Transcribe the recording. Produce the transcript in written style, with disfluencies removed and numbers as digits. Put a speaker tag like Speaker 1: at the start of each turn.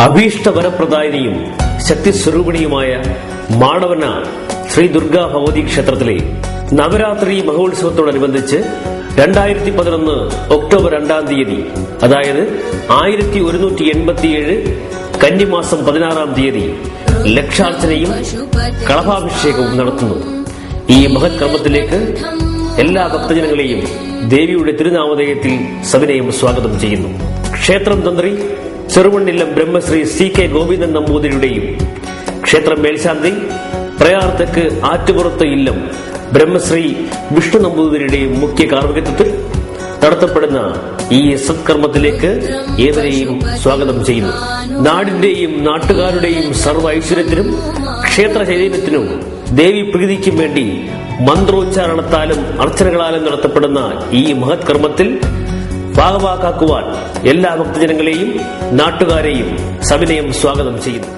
Speaker 1: അഭീഷ്ടവരപ്രദായിനിയും ശക്തിസ്വരൂപിണിയുമായ മാടവന ശ്രീ ദുർഗാ ഭഗവതി ക്ഷേത്രത്തിലെ നവരാത്രി മഹോത്സവത്തോടനുബന്ധിച്ച് 2011 ഒക്ടോബർ 2-ാം തീയതി, അതായത് 1187 കന്നിമാസം 16-ാം തീയതി ലക്ഷാർച്ചനയും കളഭാഭിഷേകവും നടത്തുന്നു. ഈ മഹത് കർമ്മത്തിലേക്ക് എല്ലാ ഭക്തജനങ്ങളെയും ദേവിയുടെ തിരുനാമധേയത്തിൽ സവിനയം സ്വാഗതം ചെയ്യുന്നു. ക്ഷേത്രം തന്ത്രി ചെറുവണ്ണില്ലം ബ്രഹ്മശ്രീ CK ഗോവിന്ദൻ നമ്പൂതിരിയുടെയും ക്ഷേത്രം മേൽശാന്തി പ്രയാർത്തക്ക് ആറ്റുപുറത്ത് ഇല്ലം ബ്രഹ്മശ്രീ വിഷ്ണു നമ്പൂതിരിയുടെയും മുഖ്യ കാർമ്മികത്വത്തിൽ നടത്തപ്പെടുന്ന ഈ സത്കർമ്മത്തിലേക്ക് ഏവരെയും സ്വാഗതം ചെയ്യുന്നു. നാടിന്റെയും നാട്ടുകാരുടെയും സർവ്വ ഐശ്വര്യത്തിനും ക്ഷേത്ര ചൈതന്യത്തിനും ദേവി പ്രീതിക്കും വേണ്ടി മന്ത്രോച്ചാരണത്താലും അർച്ചനകളാലും നടത്തപ്പെടുന്ന ഈ മഹത് കർമ്മത്തിൽ ഭാഗവാക്കാക്കുവാൻ എല്ലാ ഭക്തജനങ്ങളെയും നാട്ടുകാരെയും സവിനയം സ്വാഗതം ചെയ്യുന്നു.